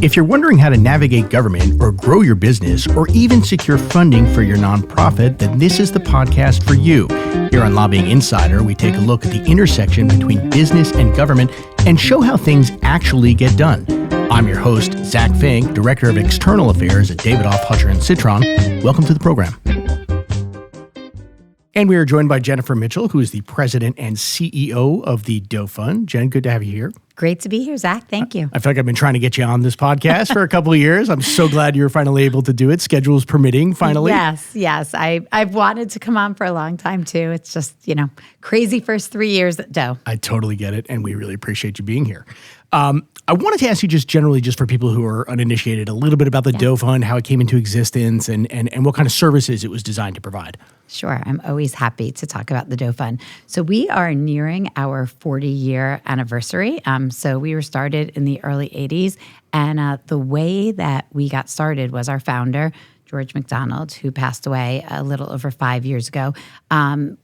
If you're wondering how to navigate government or grow your business or even secure funding for your nonprofit, then this is the podcast for you. Here on Lobbying Insider, we take a look at the intersection between business and government and show how things actually get done. I'm your host, Zack Fink, Director of External Affairs at Davidoff, Hutcher & Citron. Welcome to the program. And we are joined by Jennifer Mitchell, who is the President and CEO of the Doe Fund. Jen, good to have you here. Great to be here, Zach. Thank you. I feel like I've been trying to get you on this podcast for a couple of years. I'm so glad you're finally able to do it. Schedule's permitting, finally. Yes. I've wanted to come on for a long time, too. It's just, crazy first 3 years at Doe. I totally get it, and we really appreciate you being here. I wanted to ask you just for people who are uninitiated, a little bit about the Doe Fund, how it came into existence, and what kind of services it was designed to provide. Sure. I'm always happy to talk about the Doe Fund. So we are nearing our 40-year anniversary. So we were started in the early 80s. And the way that we got started was our founder, George McDonald, who passed away a little over 5 years ago,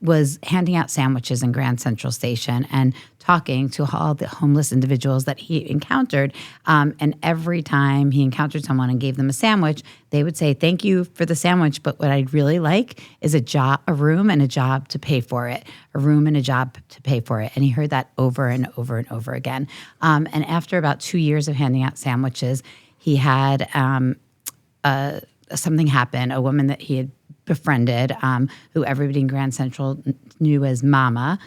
was handing out sandwiches in Grand Central Station and talking to all the homeless individuals that he encountered. And every time he encountered someone and gave them a sandwich, they would say, "Thank you for the sandwich, but what I'd really like is a room and a job to pay for it, a room and a job to pay for it." And he heard that over and over and over again. And after about 2 years of handing out sandwiches, he had something happen. A woman that he had befriended, who everybody in Grand Central knew as Mama.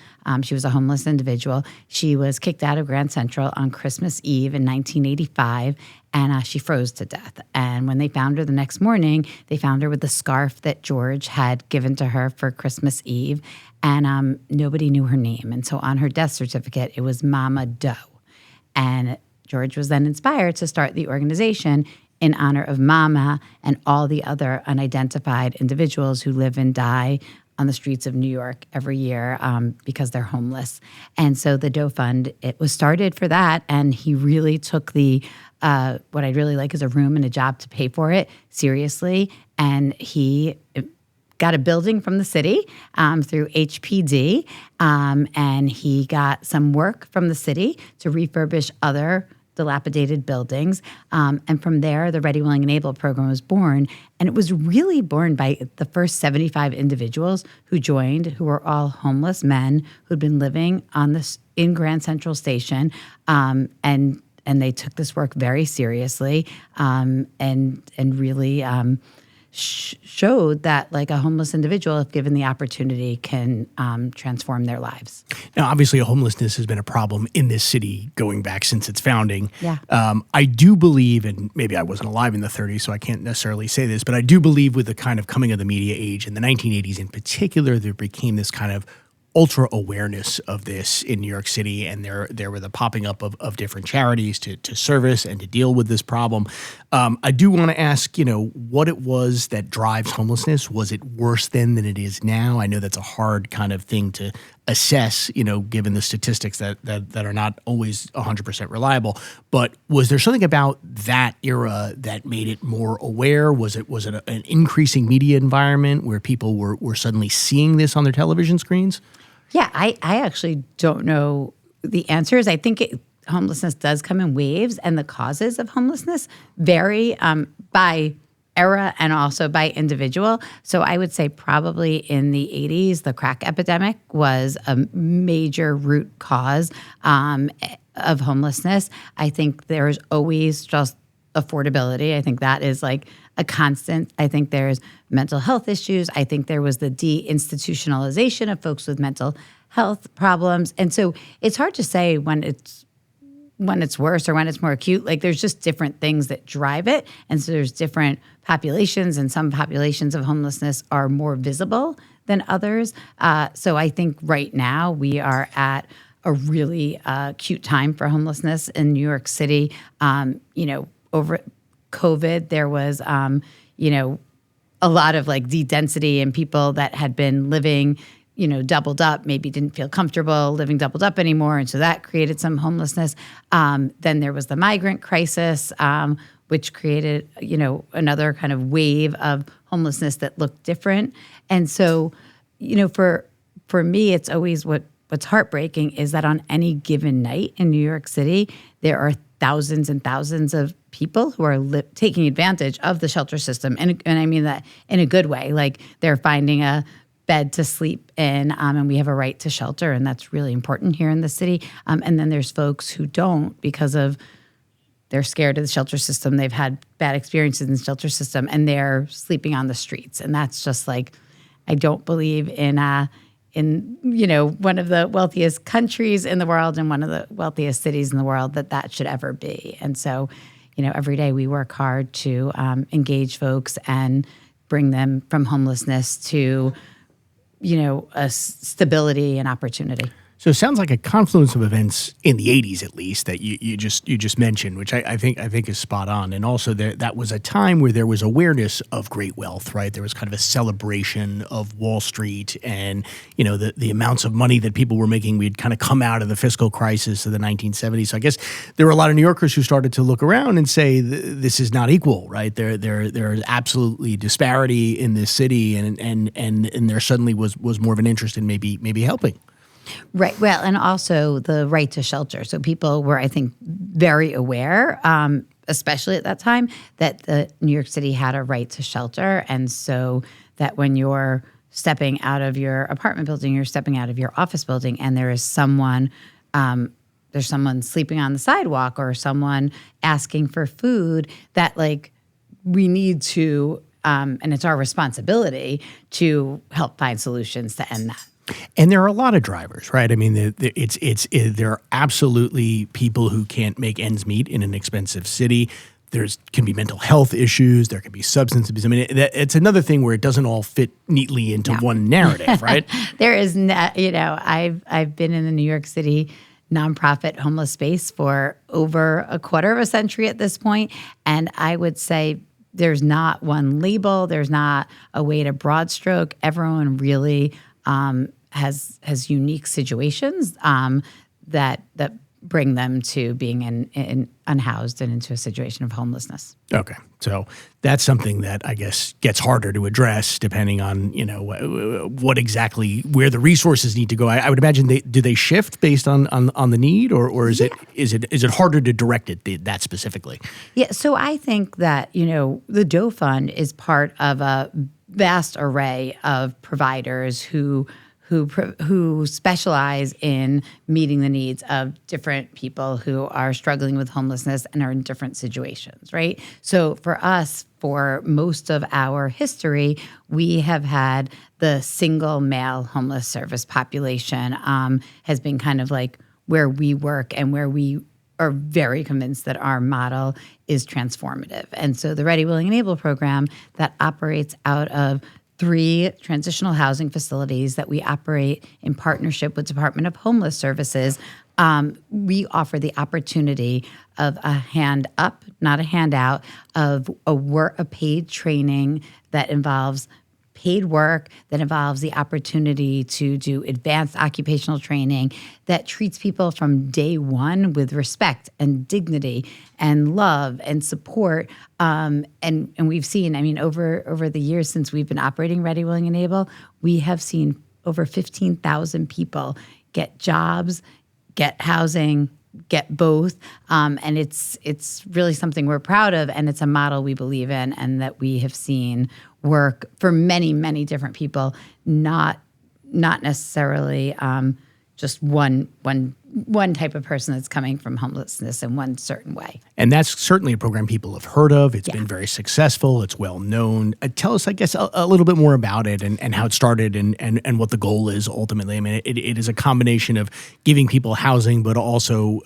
She was a homeless individual. She was kicked out of Grand Central on Christmas Eve in 1985, and she froze to death. And when they found her the next morning, they found her with the scarf that George had given to her for Christmas Eve, and nobody knew her name. And so on her death certificate, it was Mama Doe. And George was then inspired to start the organization in honor of Mama and all the other unidentified individuals who live and die on the streets of New York every year because they're homeless. And so the Doe Fund, it was started for that, and he really took the what I'd really like is a room and a job to pay for it seriously, and he got a building from the city through HPD, and he got some work from the city to refurbish other dilapidated buildings. And from there, the Ready, Willing, and Able program was born. And it was really born by the first 75 individuals who joined, who were all homeless men who'd been living in Grand Central Station. And they took this work very seriously and really showed that like a homeless individual, if given the opportunity, can transform their lives. Now, obviously, homelessness has been a problem in this city going back since its founding. Yeah. I do believe, and maybe I wasn't alive in the 30s, so I can't necessarily say this, but I do believe with the kind of coming of the media age in the 1980s in particular, there became this kind of ultra awareness of this in New York City, and there were the popping up of different charities to service and to deal with this problem. I do want to ask, what it was that drives homelessness. Was it worse then than it is now? I know that's a hard kind of thing to assess, given the statistics that are not always 100% reliable. But was there something about that era that made it more aware? Was it an increasing media environment where people were suddenly seeing this on their television screens? Yeah, I actually don't know the answers. I think homelessness does come in waves, and the causes of homelessness vary by era and also by individual. So I would say probably in the 80s, the crack epidemic was a major root cause of homelessness. I think there's always just affordability. I think that is like a constant. I think there's mental health issues. I think there was the deinstitutionalization of folks with mental health problems. And so it's hard to say when it's worse or when it's more acute. Like there's just different things that drive it. And so there's different populations, and some populations of homelessness are more visible than others. So I think right now we are at a really acute time for homelessness in New York City. Over COVID, there was, a lot of like de-density, and people that had been living, doubled up, maybe didn't feel comfortable living doubled up anymore. And so that created some homelessness. Then there was the migrant crisis, which created, another kind of wave of homelessness that looked different. And so, for me, it's always what's heartbreaking is that on any given night in New York City, there are thousands and thousands of people who are taking advantage of the shelter system. And I mean that in a good way. Like they're finding a bed to sleep in, and we have a right to shelter, and that's really important here in the city. And then there's folks who don't because of they're scared of the shelter system. They've had bad experiences in the shelter system, and they're sleeping on the streets. And that's just like, I don't believe in one of the wealthiest countries in the world and one of the wealthiest cities in the world that should ever be. And so, every day we work hard to engage folks and bring them from homelessness to a stability and opportunity. So it sounds like a confluence of events in the 80s, at least, that you just mentioned, which I think is spot on. And also that was a time where there was awareness of great wealth, right? There was kind of a celebration of Wall Street and, the amounts of money that people were making. We'd kind of come out of the fiscal crisis of the 1970s. So I guess there were a lot of New Yorkers who started to look around and say, this is not equal, right? There is absolutely disparity in this city, and there suddenly was more of an interest in maybe helping. Right. Well, and also the right to shelter. So people were, I think, very aware, especially at that time, that the New York City had a right to shelter. And so that when you're stepping out of your apartment building, you're stepping out of your office building, and there's someone sleeping on the sidewalk or someone asking for food, that we need to, and it's our responsibility to help find solutions to end that. And there are a lot of drivers, right? I mean, there are absolutely people who can't make ends meet in an expensive city. Can be mental health issues. There can be substance abuse. I mean, it's another thing where it doesn't all fit neatly into one narrative, right? There is, I've been in the New York City nonprofit homeless space for over a quarter of a century at this point, and I would say there's not one label. There's not a way to broad stroke. Everyone really has unique situations that bring them to being in unhoused and into a situation of homelessness. Okay, so that's something that I guess gets harder to address depending on what exactly where the resources need to go. I would imagine do they shift based on the need, or is it harder to direct it that specifically? Yeah, so I think that the Doe Fund is part of a vast array of providers who specialize in meeting the needs of different people who are struggling with homelessness and are in different situations, right? So for us, for most of our history, we have had the single male homeless service population has been kind of like where we work and where we are very convinced that our model is transformative. And so the Ready, Willing, and Able program that operates out of 3 transitional housing facilities that we operate in partnership with Department of Homeless Services, we offer the opportunity of a hand up, not a handout, of a paid training that involves paid work, that involves the opportunity to do advanced occupational training that treats people from day one with respect and dignity and love and support. And we've seen, over the years since we've been operating Ready, Willing, and Able, we have seen over 15,000 people get jobs, get housing, get both. And it's really something we're proud of, and it's a model we believe in and that we have seen work for many, many different people, not necessarily just one type of person that's coming from homelessness in one certain way. And that's certainly a program people have heard of. It's been very successful. It's well known. Tell us, I guess, a little bit more about it and how it started and what the goal is ultimately. I mean, it is a combination of giving people housing, but also,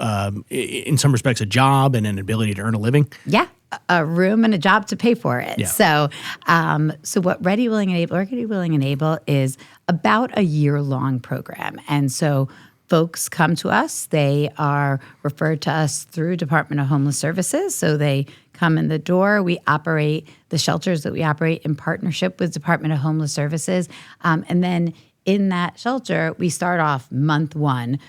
in some respects, a job and an ability to earn a living. Yeah. A room and a job to pay for it. Yeah. So what Ready, Willing, and Able is about a year-long program. And so folks come to us. They are referred to us through Department of Homeless Services. So they come in the door. We operate the shelters that we operate in partnership with Department of Homeless Services. And then in that shelter, we start off month 1,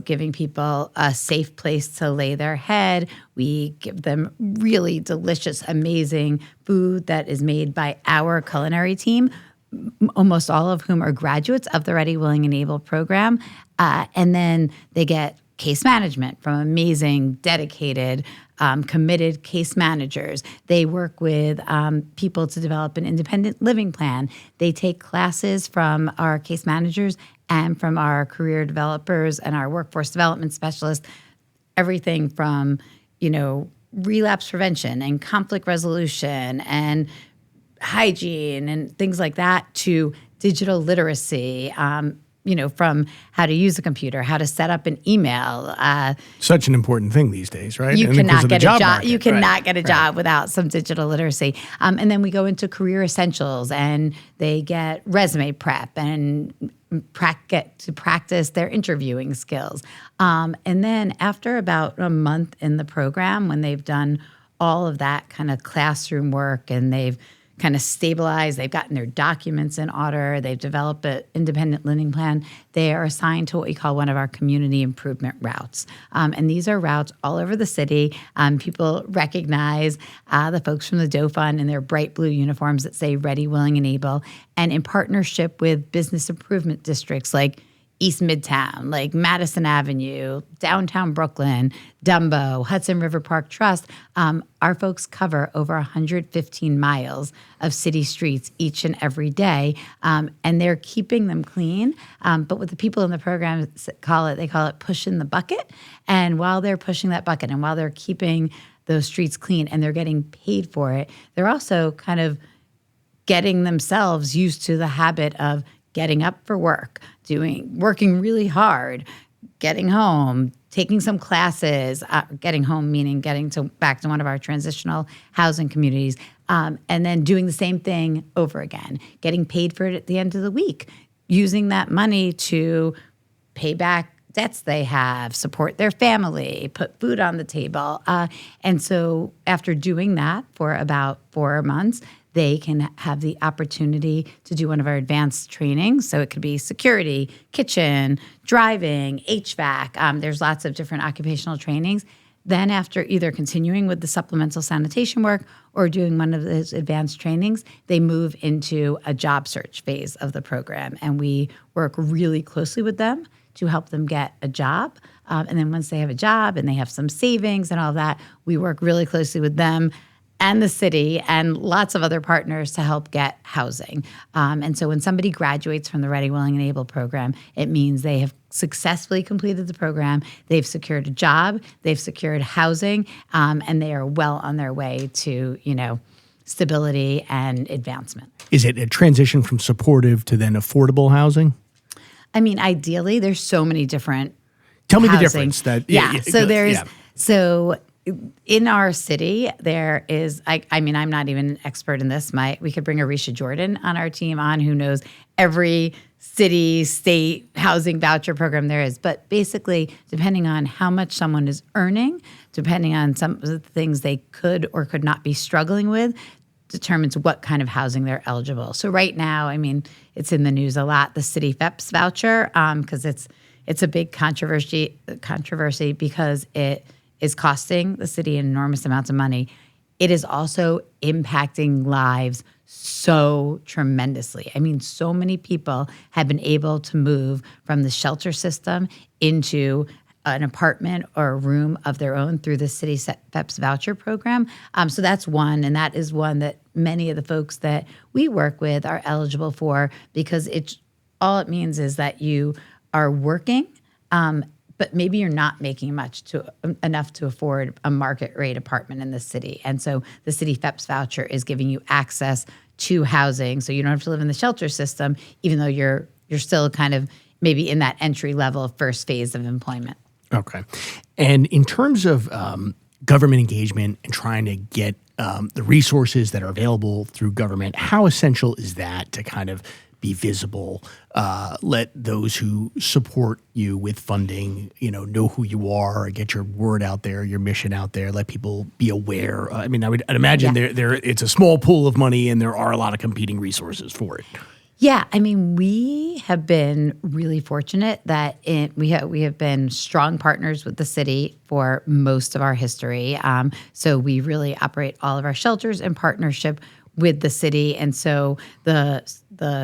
giving people a safe place to lay their head. We give them really delicious, amazing food that is made by our culinary team, almost all of whom are graduates of the Ready, Willing, and Able program. And then they get case management from amazing, dedicated, committed case managers. They work with people to develop an independent living plan. They take classes from our case managers and from our career developers and our workforce development specialists, everything from, relapse prevention and conflict resolution and hygiene and things like that to digital literacy, from how to use a computer, how to set up an email. Such an important thing these days, right? You And cannot because of the get a job. market, You cannot right, get a right. job without some digital literacy. And then we go into career essentials, and they get resume prep and get to practice their interviewing skills. And then after about a month in the program, when they've done all of that kind of classroom work and they've kind of stabilized, they've gotten their documents in order, they've developed an independent living plan, they are assigned to what we call one of our community improvement routes. And these are routes all over the city. People recognize the folks from the Doe Fund in their bright blue uniforms that say Ready, Willing, and Able. And in partnership with business improvement districts like East Midtown, like Madison Avenue, downtown Brooklyn, Dumbo, Hudson River Park Trust, our folks cover over 115 miles of city streets each and every day, and they're keeping them clean. But what the people in the program they call it pushing the bucket. And while they're pushing that bucket and while they're keeping those streets clean and they're getting paid for it, they're also kind of getting themselves used to the habit of getting up for work, working really hard, getting home, taking some classes, getting home meaning back to one of our transitional housing communities, and then doing the same thing over again, getting paid for it at the end of the week, using that money to pay back debts they have, support their family, put food on the table. And so after doing that for about 4 months, they can have the opportunity to do one of our advanced trainings. So it could be security, kitchen, driving, HVAC. There's lots of different occupational trainings. Then after either continuing with the supplemental sanitation work or doing one of those advanced trainings, they move into a job search phase of the program. And we work really closely with them to help them get a job. And then once they have a job and they have some savings and all of that, we work really closely with them and the city and lots of other partners to help get housing. And so when somebody graduates from the Ready, Willing, and Able program, it means they have successfully completed the program, they've secured a job, they've secured housing, and they are well on their way to, stability and advancement. Is it a transition from supportive to then affordable housing? I mean, ideally, there's so many different Tell me the housing. difference. So in our city, there is, I'm not even an expert in this. We could bring Arisha Jordan on our team who knows every city, state housing voucher program there is. But basically, depending on how much someone is earning, depending on some of the things they could or could not be struggling with, determines what kind of housing they're eligible. So right now, it's in the news a lot, the city FEPS voucher, because it's a big controversy because it is costing the city enormous amounts of money. It is also impacting lives so tremendously. So many people have been able to move from the shelter system into an apartment or a room of their own through the city FEPS voucher program. So that's one, and that is one that many of the folks that we work with are eligible for, because all it means is that you are working, but maybe you're not making enough to afford a market rate apartment in the city. And so the city FEPS voucher is giving you access to housing, so you don't have to live in the shelter system, even though you're still kind of maybe in that entry level first phase of employment. Okay. And in terms of government engagement and trying to get the resources that are available through government, how essential is that to kind of be visible, let those who support you with funding, know who you are, get your word out there, your mission out there, let people be aware? I'd imagine it's a small pool of money and there are a lot of competing resources for it. Yeah, we have been really fortunate that we have been strong partners with the city for most of our history. So we really operate all of our shelters in partnership with the city, and so the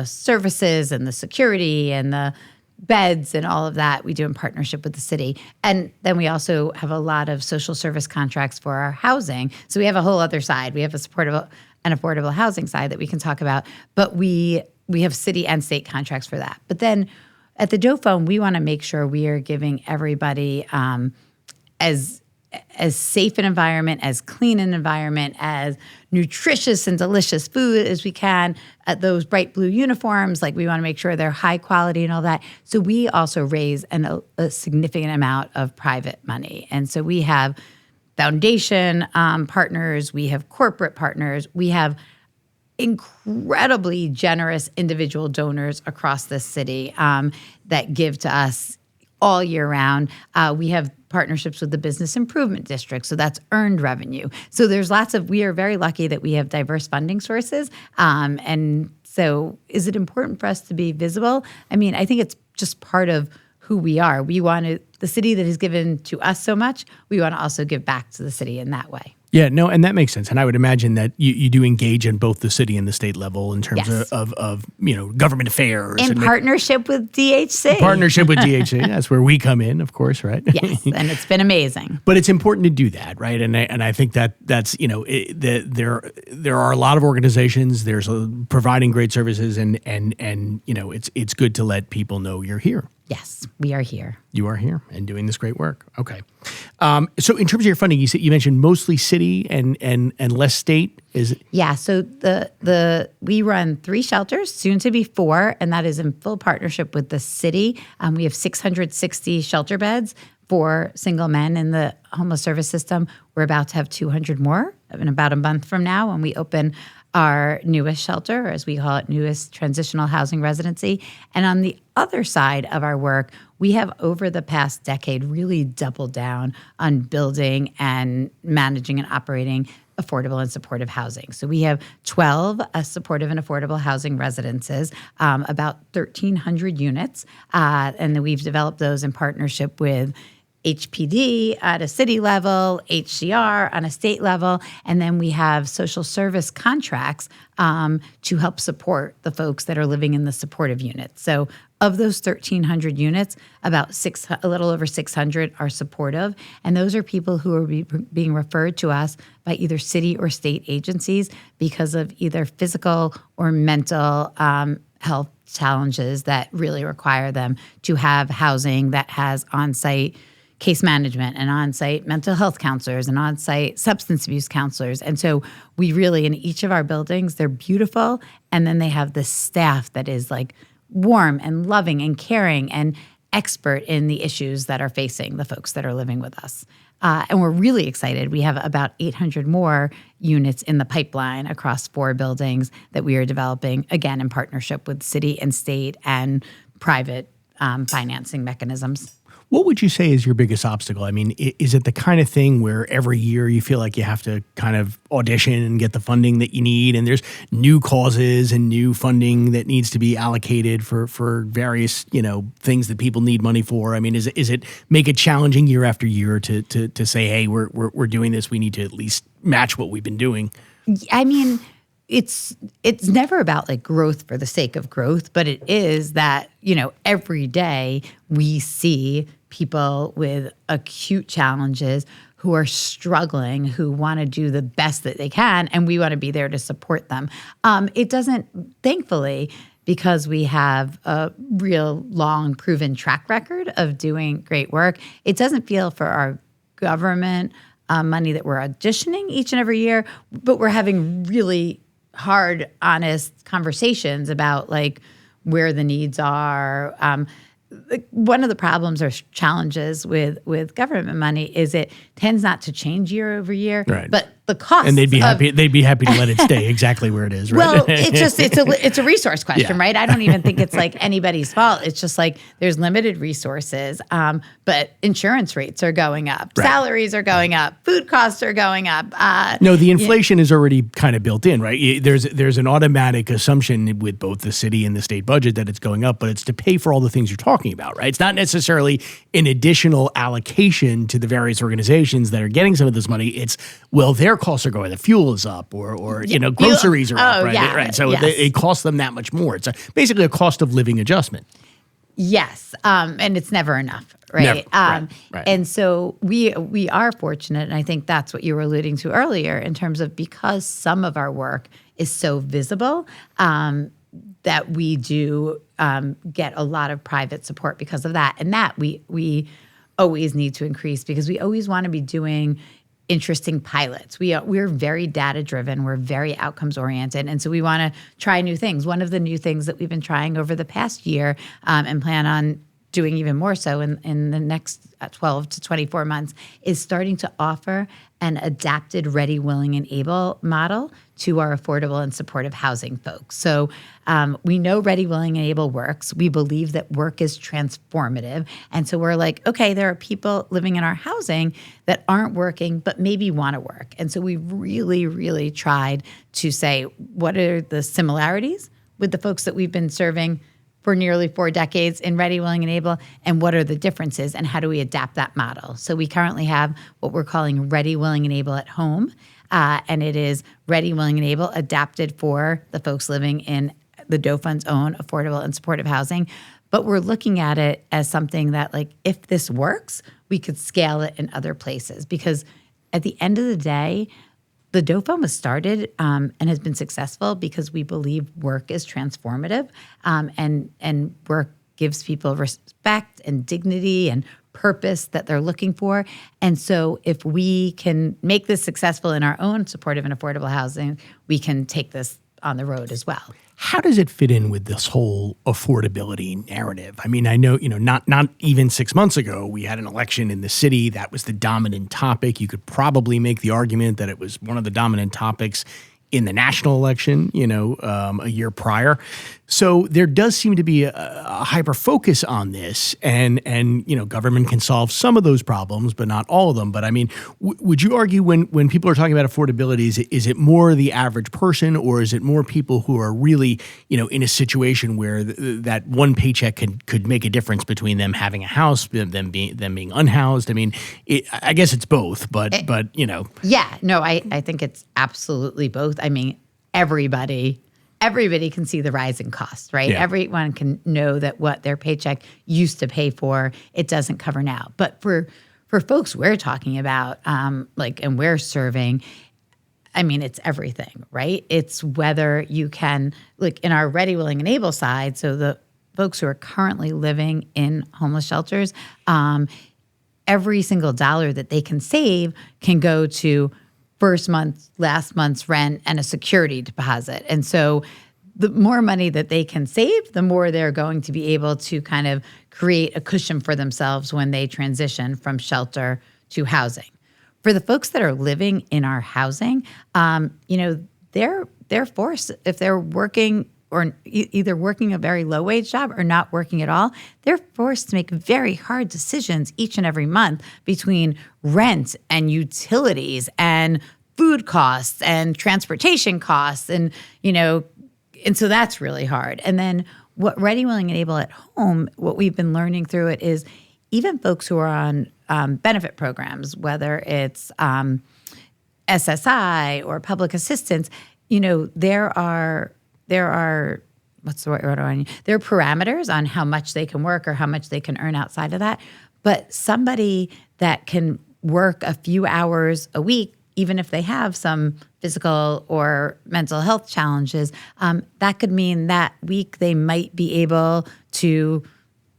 services and the security and the beds and all of that we do in partnership with the city. And then we also have a lot of social service contracts for our housing. So we have a whole other side. We have a supportive and affordable housing side that we can talk about, but we have city and state contracts for that. But then at the Doe Fund, we want to make sure we are giving everybody as safe an environment, as clean an environment, as nutritious and delicious food as we can, at those bright blue uniforms. Like, we want to make sure they're high quality and all that. So we also raise a significant amount of private money. And so we have foundation partners, we have corporate partners, we have incredibly generous individual donors across the city that give to us all year round. We have partnerships with the Business Improvement District, so that's earned revenue. So there's we are very lucky that we have diverse funding sources. And so is it important for us to be visible? I mean, I think it's just part of who we are. The city that has given to us so much, we want to also give back to the city in that way. Yeah, no, and that makes sense. And I would imagine that you do engage in both the city and the state level in terms of government affairs. In partnership with DHC. Partnership with DHC. That's where we come in, of course, right? Yes, and it's been amazing. But it's important to do that, right? And I think that's there are a lot of organizations. There's providing great services, and it's good to let people know you're here. Yes, we are here. You are here and doing this great work. Okay. So in terms of your funding, you mentioned mostly city and less state. Is it? Yeah. So we run 3 shelters, soon to be 4, and that is in full partnership with the city. We have 660 shelter beds for single men in the homeless service system. We're about to have 200 more in about a month from now when we open our newest shelter, or as we call it, newest transitional housing residency. And on the other side of our work, we have over the past decade really doubled down on building and managing and operating affordable and supportive housing. So we have 12 supportive and affordable housing residences, about 1,300 units, and then we've developed those in partnership with HPD at a city level, HCR on a state level, and then we have social service contracts to help support the folks that are living in the supportive units. So of those 1,300 units, a little over 600 are supportive, and those are people who are being referred to us by either city or state agencies because of either physical or mental health challenges that really require them to have housing that has on-site case management and on-site mental health counselors and on-site substance abuse counselors. And so we really, in each of our buildings, they're beautiful. And then they have this staff that is like warm and loving and caring and expert in the issues that are facing the folks that are living with us. And we're really excited. We have about 800 more units in the pipeline across 4 buildings that we are developing, again, in partnership with city and state and private financing mechanisms. What would you say is your biggest obstacle? I mean, is it the kind of thing where every year you feel like you have to kind of audition and get the funding that you need, and there's new causes and new funding that needs to be allocated for various, things that people need money for? I mean, is it make it challenging year after year to say, hey, we're doing this, we need to at least match what we've been doing? I mean, it's never about like growth for the sake of growth, but it is that, every day we see people with acute challenges who are struggling, who want to do the best that they can, and we want to be there to support them. It doesn't, thankfully, because we have a real long proven track record of doing great work, it doesn't feel for our government money that we're auditioning each and every year, but we're having really hard, honest conversations about like where the needs are. One of the problems or challenges with government money is it tends not to change year over year, right. But the cost. And they'd be happy to let it stay exactly where it is, right? Well, it's a resource question, right? I don't even think it's like anybody's fault. It's just like there's limited resources, but insurance rates are going up, right. Salaries are going up, food costs are going up. No, the inflation is already kind of built in, right? There's an automatic assumption with both the city and the state budget that it's going up, but it's to pay for all the things you're talking about, right? It's not necessarily an additional allocation to the various organizations that are getting some of this money. It's, well, their costs are going, the fuel is up, or groceries are up, right? Yeah, right. So yes. it costs them that much more. It's basically a cost of living adjustment. Yes, and it's never enough, right? Never. Right. And so we are fortunate, and I think that's what you were alluding to earlier in terms of because some of our work is so visible that we do get a lot of private support because of that, and that we always need to increase because we always want to be doing interesting pilots. We're very data driven. We're very outcomes oriented. And so we want to try new things. One of the new things that we've been trying over the past year and plan on doing even more so in the next 12 to 24 months is starting to offer an adapted ready, willing, and able model to our affordable and supportive housing folks. So we know ready, willing, and able works. We believe that work is transformative. And so we're like, okay, there are people living in our housing that aren't working, but maybe want to work. And so we really, really tried to say, what are the similarities with the folks that we've been serving for nearly 4 decades in Ready, Willing, and Able, and what are the differences, and how do we adapt that model? So we currently have what we're calling Ready, Willing, and Able at home, and it is Ready, Willing, and Able adapted for the folks living in the Doe Fund's own affordable and supportive housing. But we're looking at it as something that, like, if this works, we could scale it in other places. Because at the end of the day, the Doe Fund was started and has been successful because we believe work is transformative and work gives people respect and dignity and purpose that they're looking for. And so if we can make this successful in our own supportive and affordable housing, we can take this on the road as well. How does it fit in with this whole affordability narrative? I mean, I know, not even 6 months ago, we had an election in the city. That was the dominant topic. You could probably make the argument that it was one of the dominant topics in the national election, a year prior. So there does seem to be a hyper focus on this, and government can solve some of those problems, but not all of them. But I mean, would you argue when people are talking about affordability, is it more the average person, or is it more people who are really, in a situation where that one paycheck could make a difference between them having a house, them being unhoused? I mean, I guess it's both, but. Yeah, no, I think it's absolutely both. I mean, everybody can see the rising costs, right? Yeah. Everyone can know that what their paycheck used to pay for, it doesn't cover now. But for folks we're talking about, and we're serving, I mean, it's everything, right? It's whether you can, in our Ready, Willing, and Able side, so the folks who are currently living in homeless shelters, every single dollar that they can save can go to first month, last month's rent, and a security deposit. And so the more money that they can save, the more they're going to be able to kind of create a cushion for themselves when they transition from shelter to housing. For the folks that are living in our housing, they're forced, if they're working or either working a very low wage job or not working at all, they're forced to make very hard decisions each and every month between rent and utilities and food costs and transportation costs. And so that's really hard. And then what Ready, Willing, and Able at home, what we've been learning through it is even folks who are on benefit programs, whether it's SSI or public assistance, there are what's the word on? There are parameters on how much they can work or how much they can earn outside of that. But somebody that can work a few hours a week, even if they have some physical or mental health challenges, that could mean that week they might be able to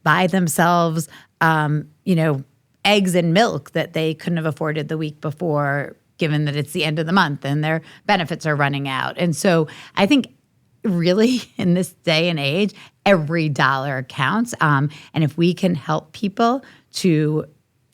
buy themselves, eggs and milk that they couldn't have afforded the week before, given that it's the end of the month and their benefits are running out. And so I think really in this day and age, every dollar counts. And if we can help people to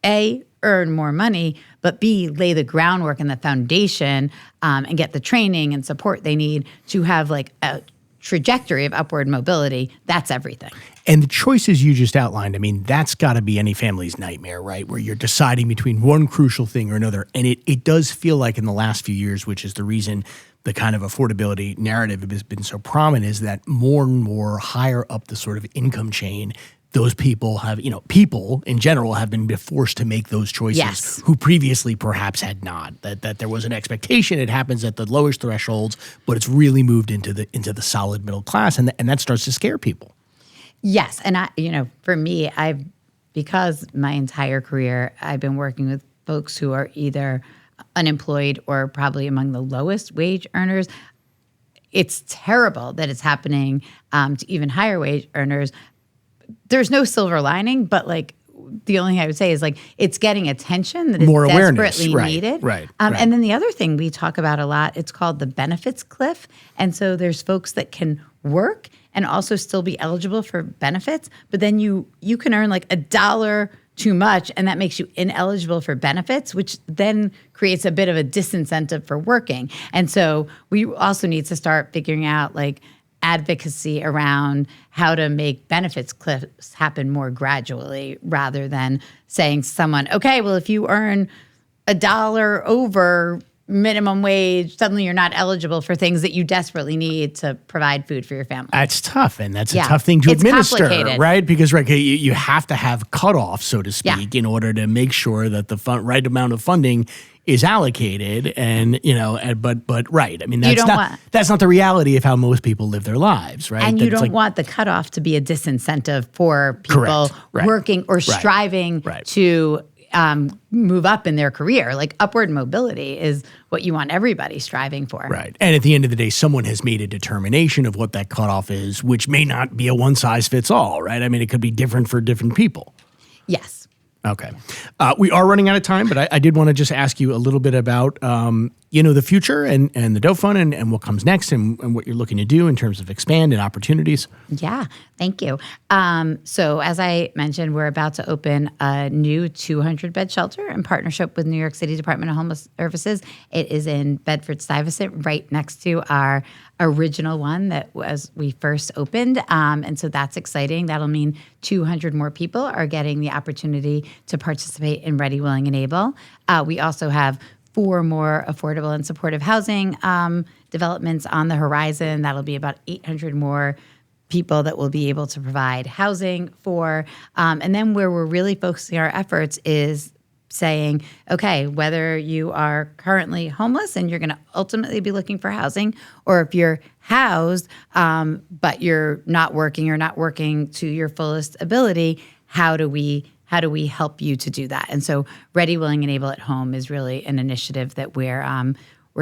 A, earn more money, but B, lay the groundwork and the foundation and get the training and support they need to have a trajectory of upward mobility, that's everything. And the choices you just outlined, I mean, that's got to be any family's nightmare, right? Where you're deciding between one crucial thing or another. And it does feel like in the last few years, which is the reason the kind of affordability narrative has been so prominent, is that more and more higher up the sort of income chain, those people have, people in general have been forced to make those choices. Yes. Who previously perhaps had not. That there was an expectation. It happens at the lowest thresholds, but it's really moved into the solid middle class, and that starts to scare people. Yes. And for me, because my entire career, I've been working with folks who are either unemployed or probably among the lowest wage earners. It's terrible that it's happening to even higher wage earners. There's no silver lining, but the only thing I would say is it's getting attention that is More desperately awareness. needed. Right. And then the other thing we talk about a lot, it's called the benefits cliff. And so there's folks that can work and also still be eligible for benefits, but then you can earn $1 too much, and that makes you ineligible for benefits, which then creates a bit of a disincentive for working. And so we also need to start figuring out advocacy around how to make benefits cliffs happen more gradually, rather than saying to someone, okay, well, if you earn $1 over minimum wage, suddenly you're not eligible for things that you desperately need to provide food for your family. That's tough, and that's a tough thing to administer, right? Because you have to have cutoffs, so to speak, in order to make sure that the right amount of funding is allocated, and but right. I mean, that's not the reality of how most people live their lives, right? And you don't want the cutoff to be a disincentive for people working or striving to move up in their career. Upward mobility is what you want everybody striving for. Right. And at the end of the day, someone has made a determination of what that cutoff is, which may not be a one size fits all, right? I mean, it could be different for different people. Yes. Okay. We are running out of time, but I did want to just ask you a little bit about, the future and the Doe Fund and what comes next and what you're looking to do in terms of expand and opportunities. Yeah, thank you. So as I mentioned, we're about to open a new 200-bed shelter in partnership with New York City Department of Homeless Services. It is in Bedford-Stuyvesant, right next to our original one that was we first opened. And so that's exciting. That'll mean 200 more people are getting the opportunity to participate in Ready, Willing, and Able. We also have 4 more affordable and supportive housing developments on the horizon. That'll be about 800 more people that will be able to provide housing for. And then where we're really focusing our efforts is saying, okay, whether you are currently homeless and you're going to ultimately be looking for housing, or if you're housed but you're not working to your fullest ability, how do we help you to do that? And so Ready, Willing, and Able at Home is really an initiative that we're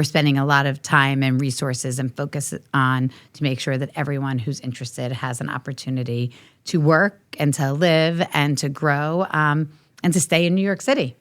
spending a lot of time and resources and focus on to make sure that everyone who's interested has an opportunity to work and to live and to grow and to stay in New York City.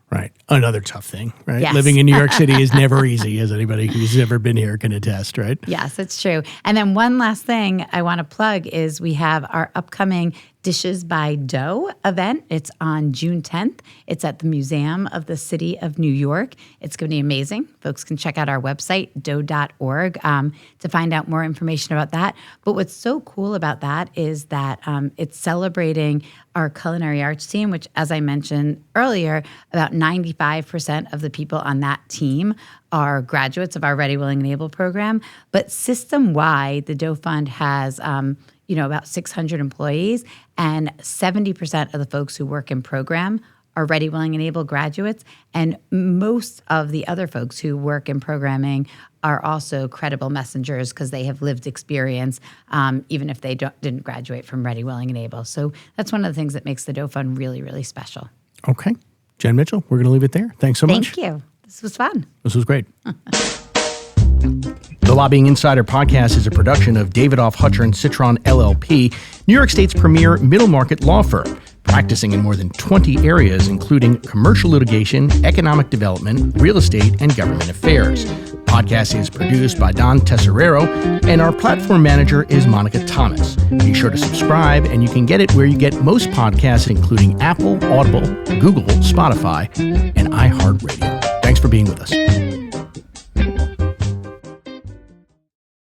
Right. Another tough thing, right? Yes. Living in New York City is never easy, as anybody who's ever been here can attest, right? Yes, it's true. And then one last thing I want to plug is we have our upcoming Dishes by Doe event. It's on June 10th. It's at the Museum of the City of New York. It's going to be amazing. Folks can check out our website, doe.org, to find out more information about that. But what's so cool about that is that it's celebrating our culinary arts team, which, as I mentioned earlier, about 95% of the people on that team are graduates of our Ready, Willing, and Able program. But system-wide, the Doe Fund has about 600 employees, and 70% of the folks who work in program are Ready, Willing, and Able graduates. And most of the other folks who work in programming are also credible messengers because they have lived experience, even if they didn't graduate from Ready, Willing, and Able. So that's one of the things that makes the Doe Fund really, really special. Okay. Jen Mitchell, we're going to leave it there. Thanks so much. Thank you. This was fun. This was great. The Lobbying Insider podcast is a production of Davidoff, Hutcher & Citron, LLP, New York State's premier middle market law firm, practicing in more than 20 areas, including commercial litigation, economic development, real estate, and government affairs. The podcast is produced by Don Tesserero, and our platform manager is Monica Thomas. Be sure to subscribe, and you can get it where you get most podcasts, including Apple, Audible, Google, Spotify, and iHeartRadio. Thanks for being with us.